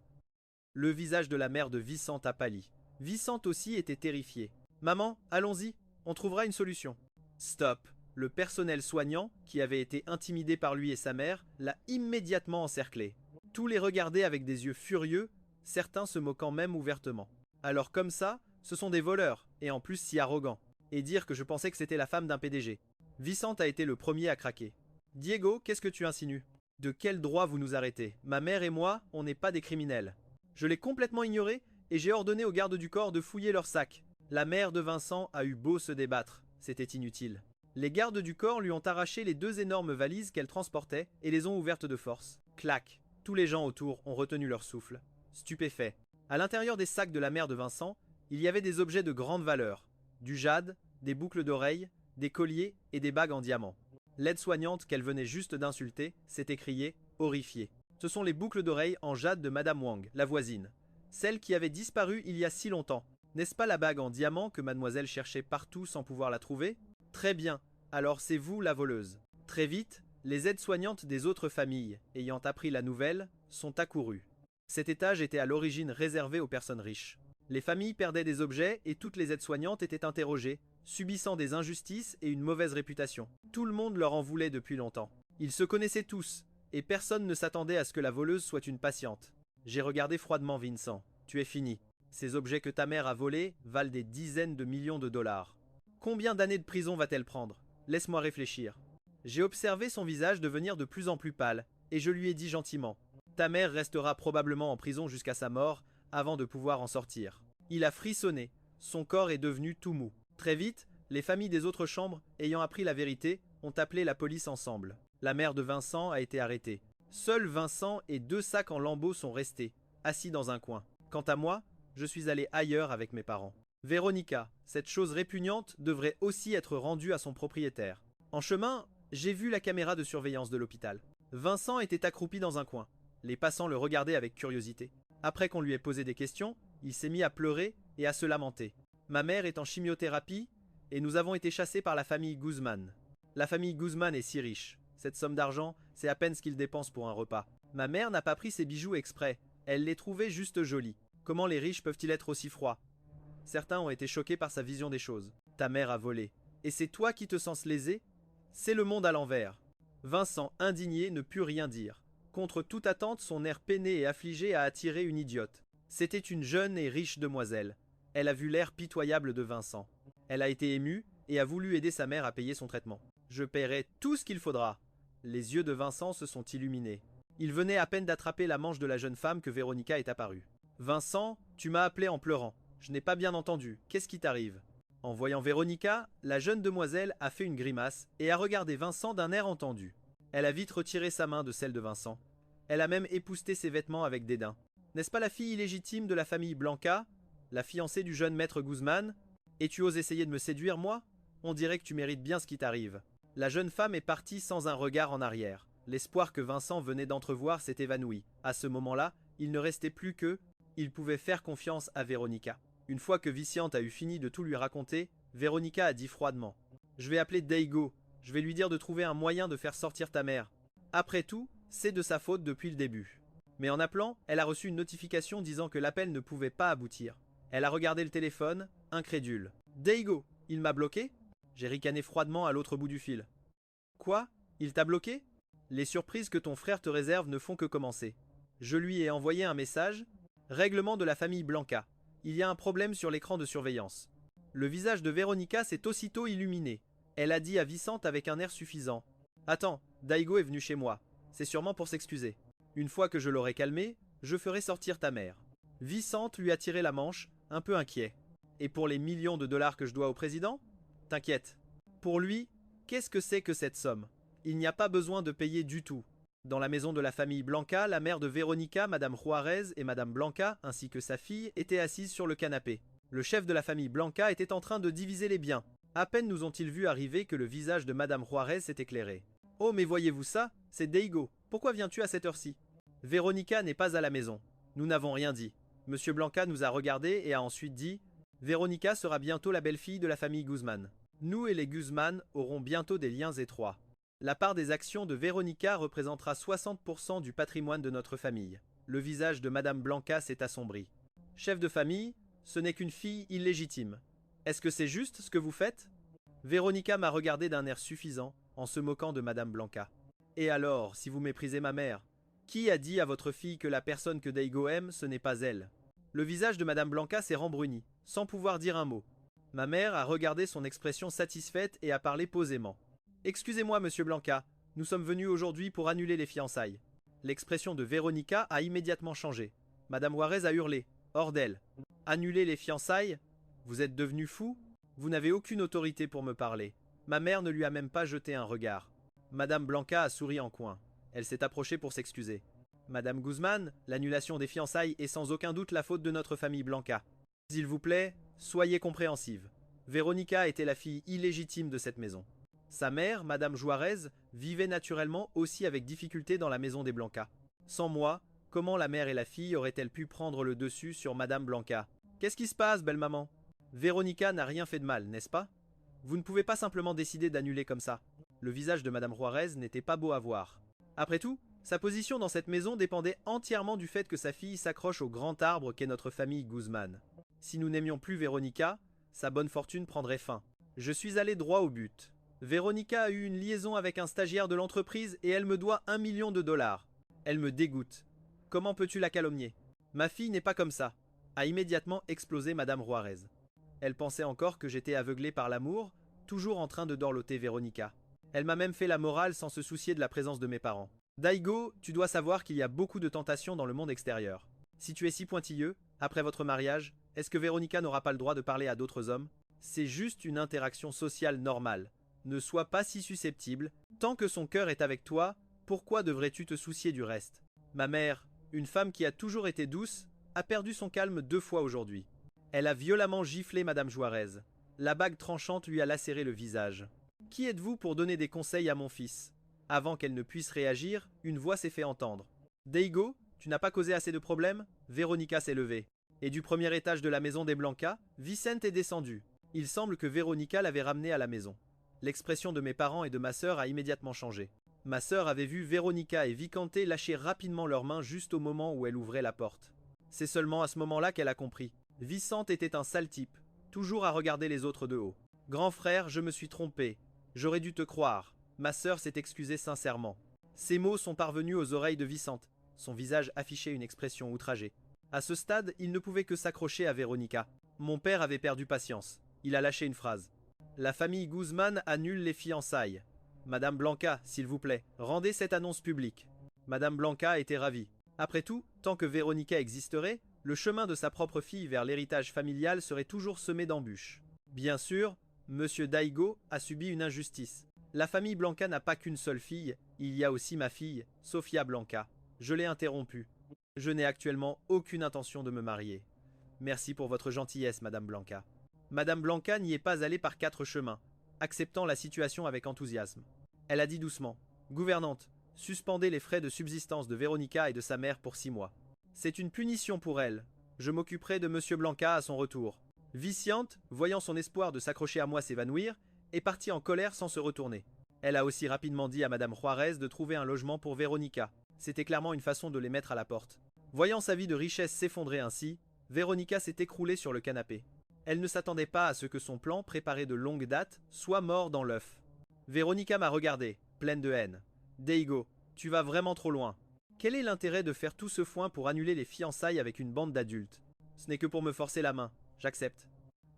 Le visage de la mère de Vicente a pâli. Vicente aussi était terrifiée. Maman, allons-y, on trouvera une solution. Stop. Le personnel soignant, qui avait été intimidé par lui et sa mère, l'a immédiatement encerclé. Tous les regardaient avec des yeux furieux, certains se moquant même ouvertement. Alors comme ça, ce sont des voleurs, et en plus si arrogants. Et dire que je pensais que c'était la femme d'un PDG. Vicente a été le premier à craquer. Diego, qu'est-ce que tu insinues? De quel droit vous nous arrêtez? Ma mère et moi, on n'est pas des criminels. Je l'ai complètement ignoré et j'ai ordonné aux gardes du corps de fouiller leur sac. La mère de Vincent a eu beau se débattre, c'était inutile. Les gardes du corps lui ont arraché les 2 énormes valises qu'elle transportait et les ont ouvertes de force. Clac! Tous les gens autour ont retenu leur souffle. Stupéfaits. À l'intérieur des sacs de la mère de Vincent, il y avait des objets de grande valeur. Du jade, des boucles d'oreilles, des colliers et des bagues en diamant. L'aide-soignante qu'elle venait juste d'insulter s'est écriée, horrifiée. Ce sont les boucles d'oreilles en jade de Madame Wang, la voisine. Celle qui avait disparu il y a si longtemps. N'est-ce pas la bague en diamant que mademoiselle cherchait partout sans pouvoir la trouver? Très bien, alors c'est vous la voleuse. Très vite, les aides-soignantes des autres familles, ayant appris la nouvelle, sont accourues. Cet étage était à l'origine réservé aux personnes riches. Les familles perdaient des objets et toutes les aides-soignantes étaient interrogées, subissant des injustices et une mauvaise réputation. Tout le monde leur en voulait depuis longtemps. Ils se connaissaient tous, et personne ne s'attendait à ce que la voleuse soit une patiente. J'ai regardé froidement Vincent. Tu es fini. Ces objets que ta mère a volés valent des dizaines de millions de dollars. Combien d'années de prison va-t-elle prendre? Laisse-moi réfléchir. J'ai observé son visage devenir de plus en plus pâle, et je lui ai dit gentiment. Ta mère restera probablement en prison jusqu'à sa mort, avant de pouvoir en sortir. Il a frissonné, son corps est devenu tout mou. Très vite, Les familles des autres chambres, ayant appris la vérité, ont appelé la police ensemble. La mère de Vincent a été arrêtée. Seuls Vincent et 2 sacs en lambeaux sont restés, assis dans un coin. Quant à moi, je suis allé ailleurs avec mes parents. Véronica, cette chose répugnante devrait aussi être rendue à son propriétaire. En chemin, j'ai vu la caméra de surveillance de l'hôpital. Vincent était accroupi dans un coin. Les passants le regardaient avec curiosité. Après qu'on lui ait posé des questions, il s'est mis à pleurer et à se lamenter. Ma mère est en chimiothérapie et nous avons été chassés par la famille Guzman. La famille Guzman est si riche. Cette somme d'argent, c'est à peine ce qu'ils dépensent pour un repas. Ma mère n'a pas pris ses bijoux exprès. Elle les trouvait juste jolis. Comment les riches peuvent-ils être aussi froids? Certains ont été choqués par sa vision des choses. Ta mère a volé. Et c'est toi qui te sens lésé? C'est le monde à l'envers. Vincent, indigné, ne put rien dire. Contre toute attente, son air peiné et affligé a attiré une idiote. C'était une jeune et riche demoiselle. Elle a vu l'air pitoyable de Vincent. Elle a été émue et a voulu aider sa mère à payer son traitement. Je paierai tout ce qu'il faudra. Les yeux de Vincent se sont illuminés. Il venait à peine d'attraper la manche de la jeune femme que Véronica est apparue. Vincent, tu m'as appelé en pleurant. Je n'ai pas bien entendu. Qu'est-ce qui t'arrive? En voyant Véronica, la jeune demoiselle a fait une grimace et a regardé Vincent d'un air entendu. Elle a vite retiré sa main de celle de Vincent. Elle a même épousseté ses vêtements avec dédain. N'est-ce pas la fille illégitime de la famille Blanca, la fiancée du jeune maître Guzman? Et tu oses essayer de me séduire, moi? On dirait que tu mérites bien ce qui t'arrive. La jeune femme est partie sans un regard en arrière. L'espoir que Vincent venait d'entrevoir s'est évanoui. À ce moment-là, il ne restait plus que... Il pouvait faire confiance à Véronica. Une fois que Viciente a eu fini de tout lui raconter, Véronica a dit froidement: Je vais appeler Daigo. Je vais lui dire de trouver un moyen de faire sortir ta mère. Après tout, c'est de sa faute depuis le début. Mais en appelant, elle a reçu une notification disant que l'appel ne pouvait pas aboutir. Elle a regardé le téléphone, incrédule. Daigo, il m'a bloqué? J'ai ricané froidement à l'autre bout du fil. Quoi? Il t'a bloqué? Les surprises que ton frère te réserve ne font que commencer. Je lui ai envoyé un message. Règlement de la famille Blanca. Il y a un problème sur l'écran de surveillance. Le visage de Véronica s'est aussitôt illuminé. Elle a dit à Vicente avec un air suffisant: Attends, Daigo est venu chez moi. C'est sûrement pour s'excuser. Une fois que je l'aurai calmé, je ferai sortir ta mère. Vicente lui a tiré la manche, un peu inquiet. Et pour les millions de dollars que je dois au président? T'inquiète. Pour lui, qu'est-ce que c'est que cette somme? Il n'y a pas besoin de payer du tout. Dans la maison de la famille Blanca, la mère de Véronica, Madame Juarez et Madame Blanca, ainsi que sa fille, étaient assises sur le canapé. Le chef de la famille Blanca était en train de diviser les biens. À peine nous ont-ils vu arriver que le visage de Madame Juarez s'est éclairé. Oh, mais voyez-vous ça? C'est Daigo. Pourquoi viens-tu à cette heure-ci? Véronica n'est pas à la maison. Nous n'avons rien dit. Monsieur Blanca nous a regardés et a ensuite dit: Véronica sera bientôt la belle-fille de la famille Guzman. Nous et les Guzman aurons bientôt des liens étroits. La part des actions de Véronica représentera 60% du patrimoine de notre famille. Le visage de Madame Blanca s'est assombri. Chef de famille, ce n'est qu'une fille illégitime. Est-ce que c'est juste ce que vous faites? Véronica m'a regardé d'un air suffisant, en se moquant de Madame Blanca. Et alors, si vous méprisez ma mère, qui a dit à votre fille que la personne que Daigo aime, ce n'est pas elle? Le visage de Madame Blanca s'est rembruni, sans pouvoir dire un mot. Ma mère a regardé son expression satisfaite et a parlé posément. Excusez-moi, monsieur Blanca, nous sommes venus aujourd'hui pour annuler les fiançailles. L'expression de Véronica a immédiatement changé. Madame Juarez a hurlé, hors d'elle. Annuler les fiançailles? Vous êtes devenu fou? Vous n'avez aucune autorité pour me parler. Ma mère ne lui a même pas jeté un regard. Madame Blanca a souri en coin. Elle s'est approchée pour s'excuser. Madame Guzman, l'annulation des fiançailles est sans aucun doute la faute de notre famille Blanca. S'il vous plaît, soyez compréhensive. Véronica était la fille illégitime de cette maison. Sa mère, Madame Juarez, vivait naturellement aussi avec difficulté dans la maison des Blanca. Sans moi, comment la mère et la fille auraient-elles pu prendre le dessus sur Madame Blanca? Qu'est-ce qui se passe, belle maman? Véronica n'a rien fait de mal, n'est-ce pas? Vous ne pouvez pas simplement décider d'annuler comme ça. Le visage de Madame Juarez n'était pas beau à voir. Après tout, sa position dans cette maison dépendait entièrement du fait que sa fille s'accroche au grand arbre qu'est notre famille Guzman. Si nous n'aimions plus Véronica, sa bonne fortune prendrait fin. Je suis allé droit au but. Véronica a eu une liaison avec un stagiaire de l'entreprise et elle me doit 1 million de dollars. Elle me dégoûte. Comment peux-tu la calomnier? Ma fille n'est pas comme ça, a immédiatement explosé Madame Juarez. Elle pensait encore que j'étais aveuglé par l'amour, toujours en train de dorloter Véronica. Elle m'a même fait la morale sans se soucier de la présence de mes parents. Daigo, tu dois savoir qu'il y a beaucoup de tentations dans le monde extérieur. Si tu es si pointilleux, après votre mariage, est-ce que Véronica n'aura pas le droit de parler à d'autres hommes? C'est juste une interaction sociale normale. Ne sois pas si susceptible. Tant que son cœur est avec toi, pourquoi devrais-tu te soucier du reste? Ma mère, une femme qui a toujours été douce, a perdu son calme 2 fois aujourd'hui. Elle a violemment giflé Madame Juarez. La bague tranchante lui a lacéré le visage. Qui êtes-vous pour donner des conseils à mon fils? Avant qu'elle ne puisse réagir, une voix s'est fait entendre. Daigo, tu n'as pas causé assez de problèmes? Véronica s'est levée. Et du premier étage de la maison des Blanca, Vicente est descendu. Il semble que Véronica l'avait ramené à la maison. L'expression de mes parents et de ma sœur a immédiatement changé. Ma sœur avait vu Véronica et Vicente lâcher rapidement leurs mains juste au moment où elle ouvrait la porte. C'est seulement à ce moment-là qu'elle a compris. Vicente était un sale type, toujours à regarder les autres de haut. Grand frère, je me suis trompé. J'aurais dû te croire. Ma sœur s'est excusée sincèrement. Ces mots sont parvenus aux oreilles de Vicente. Son visage affichait une expression outragée. À ce stade, il ne pouvait que s'accrocher à Véronica. Mon père avait perdu patience. Il a lâché une phrase. La famille Guzman annule les fiançailles. Madame Blanca, s'il vous plaît, rendez cette annonce publique. Madame Blanca était ravie. Après tout, tant que Véronica existerait, le chemin de sa propre fille vers l'héritage familial serait toujours semé d'embûches. Bien sûr, Monsieur Daigo a subi une injustice. La famille Blanca n'a pas qu'une seule fille, il y a aussi ma fille, Sofia Blanca. Je l'ai interrompue. Je n'ai actuellement aucune intention de me marier. Merci pour votre gentillesse, Madame Blanca. Madame Blanca n'y est pas allée par 4 chemins, acceptant la situation avec enthousiasme. Elle a dit doucement, Gouvernante, suspendez les frais de subsistance de Véronica et de sa mère pour 6 mois. C'est une punition pour elle. Je m'occuperai de Monsieur Blanca à son retour. Vicente, voyant son espoir de s'accrocher à moi s'évanouir, est partie en colère sans se retourner. Elle a aussi rapidement dit à Madame Juarez de trouver un logement pour Véronica. C'était clairement une façon de les mettre à la porte. Voyant sa vie de richesse s'effondrer ainsi, Véronica s'est écroulée sur le canapé. Elle ne s'attendait pas à ce que son plan, préparé de longue date, soit mort dans l'œuf. Véronica m'a regardé, pleine de haine. Daigo, tu vas vraiment trop loin. Quel est l'intérêt de faire tout ce foin pour annuler les fiançailles avec une bande d'adultes? Ce n'est que pour me forcer la main, j'accepte.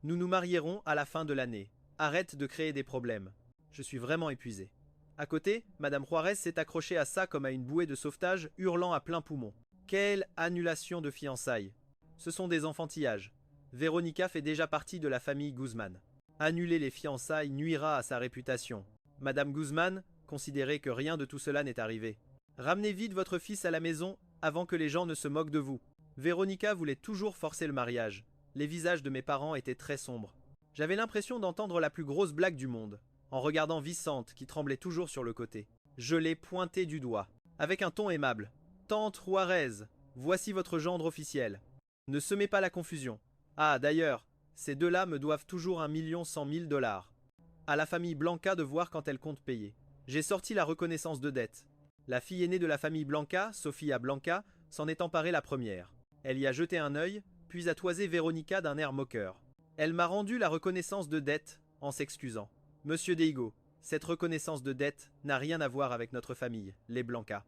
Nous nous marierons à la fin de l'année. Arrête de créer des problèmes. Je suis vraiment épuisé. À côté, Madame Juarez s'est accrochée à ça comme à une bouée de sauvetage, hurlant à plein poumon. Quelle annulation de fiançailles! Ce sont des enfantillages. Véronica fait déjà partie de la famille Guzman. Annuler les fiançailles nuira à sa réputation. Madame Guzman, considérez que rien de tout cela n'est arrivé. Ramenez vite votre fils à la maison avant que les gens ne se moquent de vous. Véronica voulait toujours forcer le mariage. Les visages de mes parents étaient très sombres. J'avais l'impression d'entendre la plus grosse blague du monde, en regardant Vicente qui tremblait toujours sur le côté. Je l'ai pointé du doigt, avec un ton aimable. Tante Juarez, voici votre gendre officiel. Ne semez pas la confusion. Ah, d'ailleurs, ces deux-là me doivent toujours 1 100 000 $. À la famille Blanca de voir quand elle compte payer. J'ai sorti la reconnaissance de dette. La fille aînée de la famille Blanca, Sofia Blanca, s'en est emparée la première. Elle y a jeté un œil, puis a toisé Véronica d'un air moqueur. Elle m'a rendu la reconnaissance de dette, en s'excusant. Monsieur Daigo, cette reconnaissance de dette n'a rien à voir avec notre famille, les Blanca.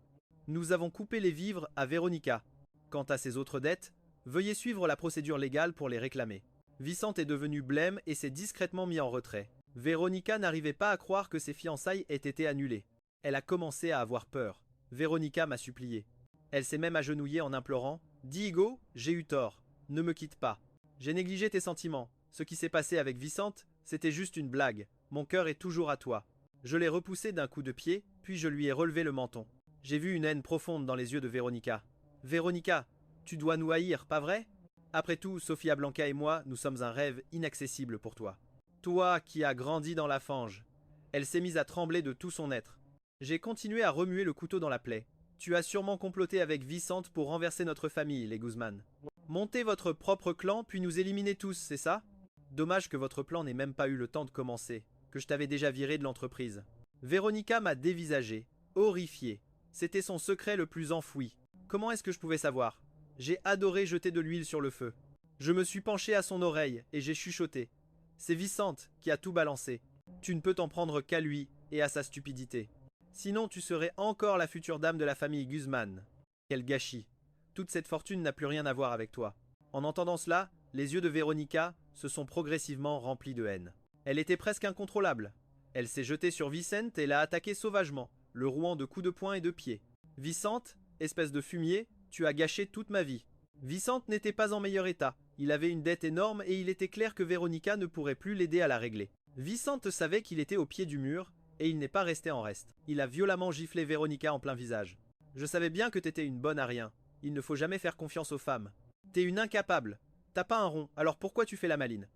Nous avons coupé les vivres à Véronica. Quant à ses autres dettes, veuillez suivre la procédure légale pour les réclamer. Vicente est devenu blême et s'est discrètement mis en retrait. Véronica n'arrivait pas à croire que ses fiançailles aient été annulées. Elle a commencé à avoir peur. Véronica m'a supplié. Elle s'est même agenouillée en implorant « Daigo, j'ai eu tort. Ne me quitte pas. J'ai négligé tes sentiments. Ce qui s'est passé avec Vicente, c'était juste une blague. Mon cœur est toujours à toi. » Je l'ai repoussé d'un coup de pied, puis je lui ai relevé le menton. J'ai vu une haine profonde dans les yeux de Véronica. « Véronica, tu dois nous haïr, pas vrai? Après tout, Sofia Blanca et moi, nous sommes un rêve inaccessible pour toi. Toi qui as grandi dans la fange. » Elle s'est mise à trembler de tout son être. J'ai continué à remuer le couteau dans la plaie. Tu as sûrement comploté avec Vicente pour renverser notre famille, les Guzman. Montez votre propre clan, puis nous éliminer tous, c'est ça? Dommage que votre plan n'ait même pas eu le temps de commencer, que je t'avais déjà viré de l'entreprise. Véronica m'a dévisagé, horrifié. C'était son secret le plus enfoui. Comment est-ce que je pouvais savoir? J'ai adoré jeter de l'huile sur le feu. Je me suis penché à son oreille et j'ai chuchoté. C'est Vicente qui a tout balancé. Tu ne peux t'en prendre qu'à lui et à sa stupidité. Sinon tu serais encore la future dame de la famille Guzman. Quel gâchis. Toute cette fortune n'a plus rien à voir avec toi. En entendant cela, les yeux de Véronica se sont progressivement remplis de haine. Elle était presque incontrôlable. Elle s'est jetée sur Vicente et l'a attaqué sauvagement, le rouant de coups de poing et de pied. Vicente, espèce de fumier, tu as gâché toute ma vie. Vicente n'était pas en meilleur état. Il avait une dette énorme et il était clair que Véronica ne pourrait plus l'aider à la régler. Vicente savait qu'il était au pied du mur et il n'est pas resté en reste. Il a violemment giflé Véronica en plein visage. Je savais bien que t'étais une bonne à rien. Il ne faut jamais faire confiance aux femmes. T'es une incapable. T'as pas un rond, alors pourquoi tu fais la maline?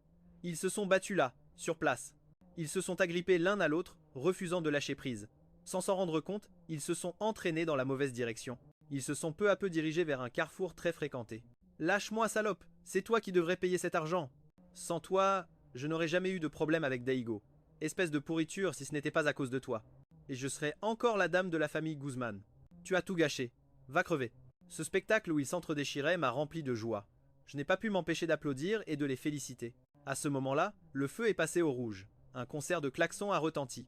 Ils se sont battus là, sur place. Ils se sont agrippés l'un à l'autre, refusant de lâcher prise. Sans s'en rendre compte, ils se sont entraînés dans la mauvaise direction. Ils se sont peu à peu dirigés vers un carrefour très fréquenté. Lâche-moi, salope, c'est toi qui devrais payer cet argent. Sans toi, je n'aurais jamais eu de problème avec Daigo. Espèce de pourriture si ce n'était pas à cause de toi. Et je serais encore la dame de la famille Guzman. Tu as tout gâché. Va crever. Ce spectacle où ils s'entre-déchiraient m'a rempli de joie. Je n'ai pas pu m'empêcher d'applaudir et de les féliciter. À ce moment-là, le feu est passé au rouge. Un concert de klaxons a retenti.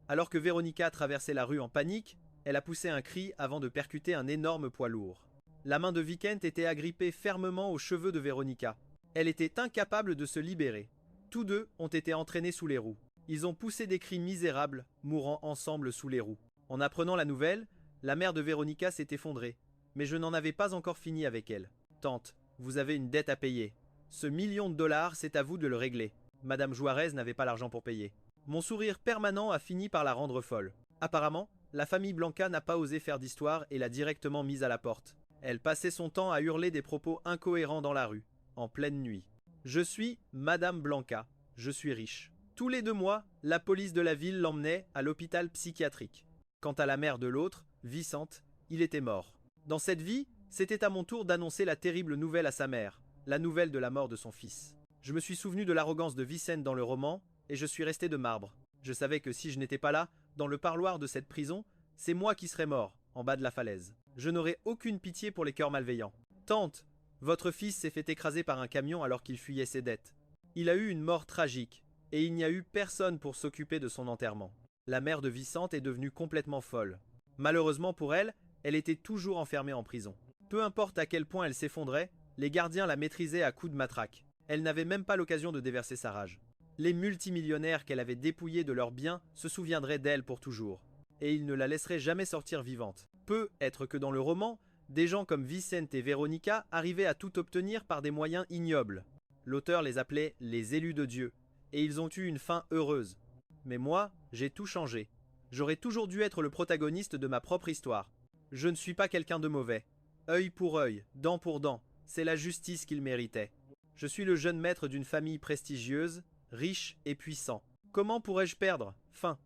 Alors que Véronica traversait la rue en panique, elle a poussé un cri avant de percuter un énorme poids lourd. La main de Vicente était agrippée fermement aux cheveux de Véronica. Elle était incapable de se libérer. Tous deux ont été entraînés sous les roues. Ils ont poussé des cris misérables, mourant ensemble sous les roues. En apprenant la nouvelle, la mère de Véronica s'est effondrée. Mais je n'en avais pas encore fini avec elle. Tante, vous avez une dette à payer. Ce $1 000 000, c'est à vous de le régler. Madame Juarez n'avait pas l'argent pour payer. Mon sourire permanent a fini par la rendre folle. Apparemment, la famille Blanca n'a pas osé faire d'histoire et l'a directement mise à la porte. Elle passait son temps à hurler des propos incohérents dans la rue, en pleine nuit. Je suis Madame Blanca, je suis riche. Tous les 2 mois, la police de la ville l'emmenait à l'hôpital psychiatrique. Quant à la mère de l'autre, Vicente, il était mort. Dans cette vie, c'était à mon tour d'annoncer la terrible nouvelle à sa mère, la nouvelle de la mort de son fils. Je me suis souvenu de l'arrogance de Vicente dans le roman, et je suis resté de marbre. Je savais que si je n'étais pas là, dans le parloir de cette prison, c'est moi qui serais mort, en bas de la falaise. Je n'aurais aucune pitié pour les cœurs malveillants. Tante, votre fils s'est fait écraser par un camion alors qu'il fuyait ses dettes. Il a eu une mort tragique, et il n'y a eu personne pour s'occuper de son enterrement. La mère de Vicente est devenue complètement folle. Malheureusement pour elle, elle était toujours enfermée en prison. Peu importe à quel point elle s'effondrait, les gardiens la maîtrisaient à coups de matraque. Elle n'avait même pas l'occasion de déverser sa rage. Les multimillionnaires qu'elle avait dépouillés de leurs biens se souviendraient d'elle pour toujours. Et ils ne la laisseraient jamais sortir vivante. Peut être que dans le roman, des gens comme Vicente et Véronica arrivaient à tout obtenir par des moyens ignobles. L'auteur les appelait les élus de Dieu, et ils ont eu une fin heureuse. Mais moi, j'ai tout changé. J'aurais toujours dû être le protagoniste de ma propre histoire. Je ne suis pas quelqu'un de mauvais. Œil pour œil, dent pour dent, c'est la justice qu'il méritait. Je suis le jeune maître d'une famille prestigieuse, riche et puissant. Comment pourrais-je perdre? Fin.